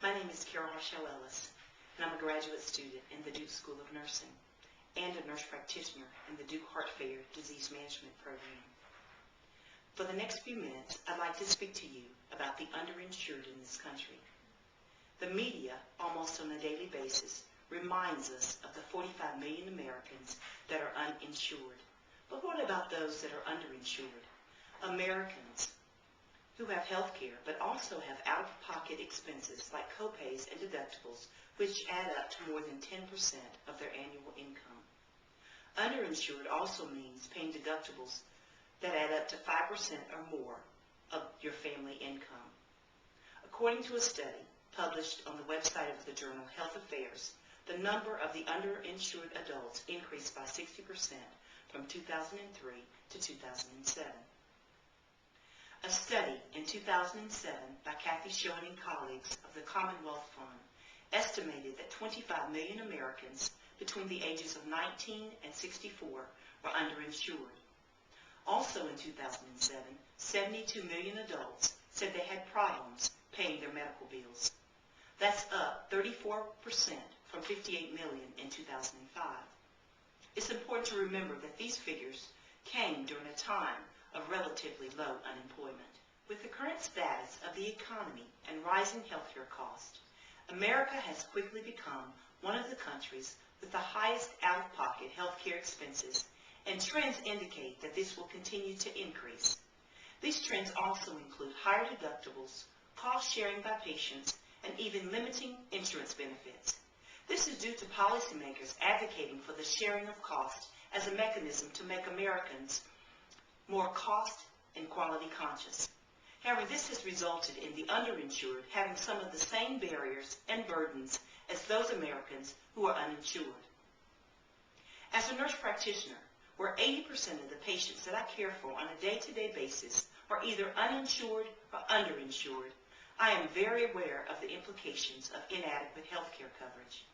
My name is Carol Harshell Ellis, and I'm a graduate student in the Duke School of Nursing and a nurse practitioner in the Duke Heart Failure Disease Management Program. For the next few minutes, I'd like to speak to you about the underinsured in this country. The media, almost on a daily basis, reminds us of the 45 million Americans that are uninsured. But what about those that are underinsured? Americans who have health care but also have out-of-pocket expenses like copays and deductibles, which add up to more than 10% of their annual income. Underinsured also means paying deductibles that add up to 5% or more of your family income. According to a study published on the website of the journal Health Affairs, the number of the underinsured adults increased by 60% from 2003 to 2007. A study in 2007 by Kathy Schoen and colleagues of the Commonwealth Fund estimated that 25 million Americans between the ages of 19 and 64 were underinsured. Also in 2007, 72 million adults said they had problems paying their medical bills. That's up 34% from 58 million in 2005. It's important to remember that these figures came during a time of relatively low unemployment. With the current status of the economy and rising healthcare costs, America has quickly become one of the countries with the highest out-of-pocket healthcare expenses, and trends indicate that this will continue to increase. These trends also include higher deductibles, cost sharing by patients, and even limiting insurance benefits. This is due to policymakers advocating for the sharing of costs as a mechanism to make Americans more cost and quality conscious. However, this has resulted in the underinsured having some of the same barriers and burdens as those Americans who are uninsured. As a nurse practitioner, where 80% of the patients that I care for on a day-to-day basis are either uninsured or underinsured, I am very aware of the implications of inadequate health care coverage.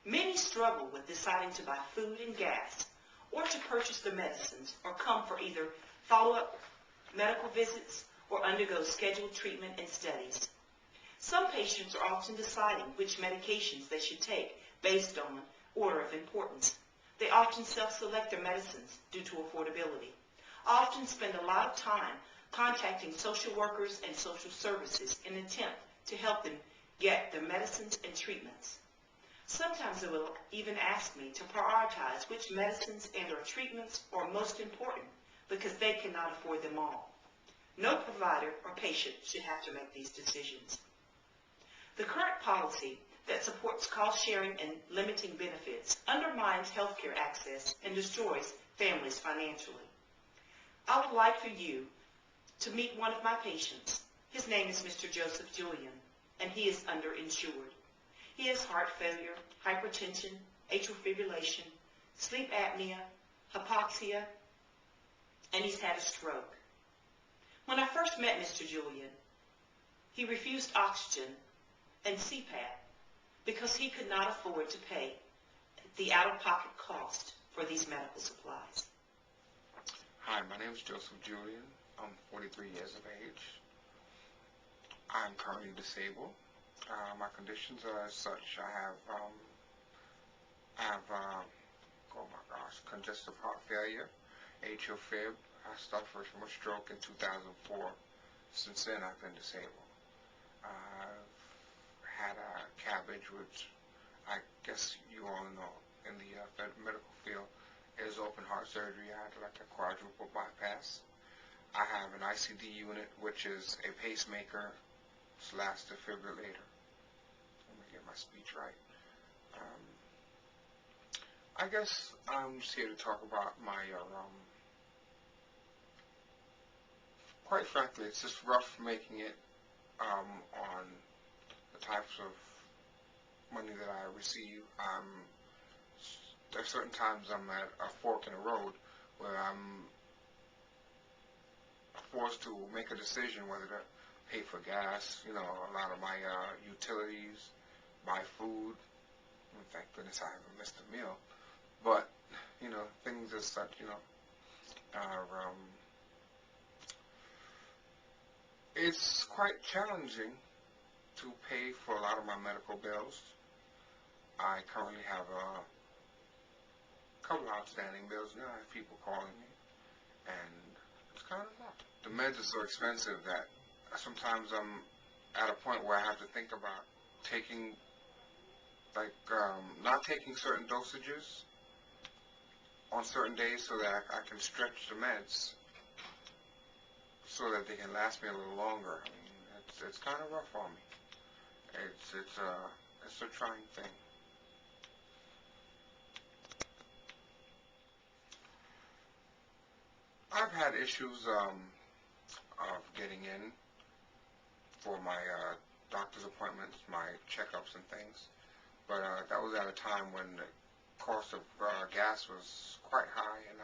Many struggle with deciding to buy food and gas, or to purchase their medicines, or come for either follow-up medical visits or undergo scheduled treatment and studies. Some patients are often deciding which medications they should take based on order of importance. They often self-select their medicines due to affordability. Often spend a lot of time contacting social workers and social services in an attempt to help them get their medicines and treatments. Sometimes they will even ask me to prioritize which medicines and or treatments are most important because they cannot afford them all. No provider or patient should have to make these decisions. The current policy that supports cost sharing and limiting benefits undermines healthcare access and destroys families financially. I would like for you to meet one of my patients. His name is Mr. Joseph Julian, and he is underinsured. He has heart failure, hypertension, atrial fibrillation, sleep apnea, hypoxia, and he's had a stroke. When I first met Mr. Julian, he refused oxygen and CPAP because he could not afford to pay the out-of-pocket cost for these medical supplies. Hi, my name is Joseph Julian. I'm 43 years of age. I'm currently disabled. My conditions are as such. I have congestive heart failure, atrial fib. I suffered from a stroke in 2004. Since then, I've been disabled. I've had a cabbage, which I guess you all know in the medical field is open heart surgery. I had like a quadruple bypass. I have an ICD unit, which is a pacemaker / defibrillator. Let me get my speech right. I guess I'm just here to talk about my, quite frankly, it's just rough making it on the types of money that I receive. There are certain times I'm at a fork in the road where I'm forced to make a decision whether to pay for gas, a lot of my utilities, buy food. Thank goodness I haven't missed a meal. But, things as such, are, it's quite challenging to pay for a lot of my medical bills. I currently have a couple outstanding bills now. I have people calling me, and it's kind of rough. The meds are so expensive that sometimes I'm at a point where I have to think about taking, like, not taking certain dosages on certain days so that I can stretch the meds so that they can last me a little longer. I mean, it's kind of rough on me. It's a trying thing. I've had issues of getting in for my doctor's appointments, my checkups and things, but that was at a time when the cost of gas was quite high, and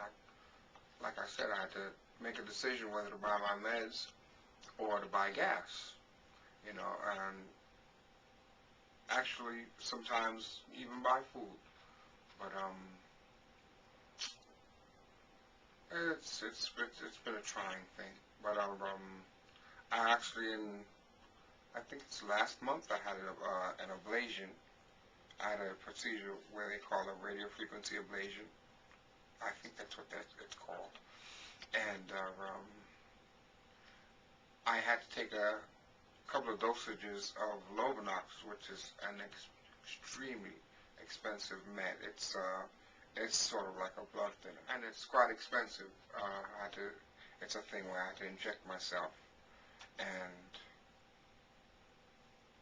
like I said, I had to make a decision whether to buy my meds or to buy gas, you know, and actually sometimes even buy food, but it's been a trying thing. But I actually I think it's last month I had an ablation. I had a procedure where they call a radio frequency ablation. I think that's what it's called. And I had to take a couple of dosages of Lovenox, which is an extremely expensive med. It's sort of like a blood thinner, and it's quite expensive. It's a thing where I had to inject myself, and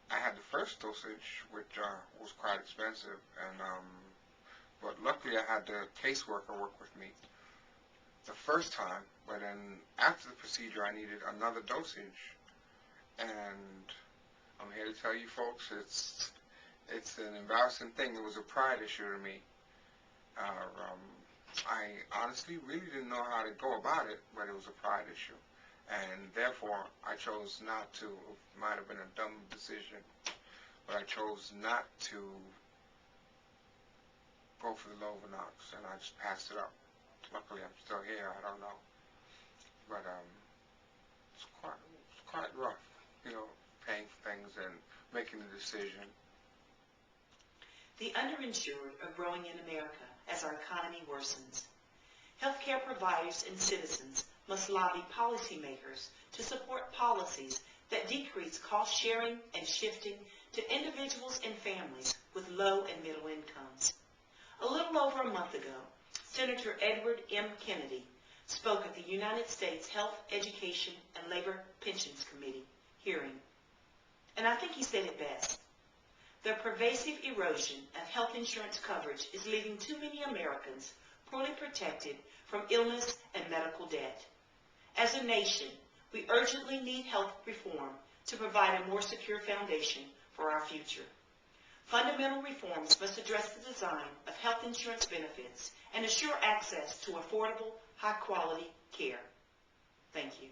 I had the first dosage, which was quite expensive, and but luckily I had the caseworker work with me the first time. But then after the procedure, I needed another dosage, and I'm here to tell you folks, it's an embarrassing thing. It was a pride issue to me. I honestly really didn't know how to go about it, but it was a pride issue. And therefore, I chose not to. It might have been a dumb decision, but I chose not to go for the Lovenox, and I just passed it up. Luckily, I'm still here. I don't know, but it's quite rough, you know, paying for things and making the decision. The underinsured are growing in America as our economy worsens. Healthcare providers and citizens must lobby policymakers to support policies that decrease cost sharing and shifting to individuals and families with low and middle incomes. A little over a month ago, Senator Edward M. Kennedy spoke at the United States Health, Education, and Labor Pensions Committee hearing, and I think he said it best. The pervasive erosion of health insurance coverage is leaving too many Americans poorly protected from illness and medical debt. As a nation, we urgently need health reform to provide a more secure foundation for our future. Fundamental reforms must address the design of health insurance benefits and assure access to affordable, high-quality care. Thank you.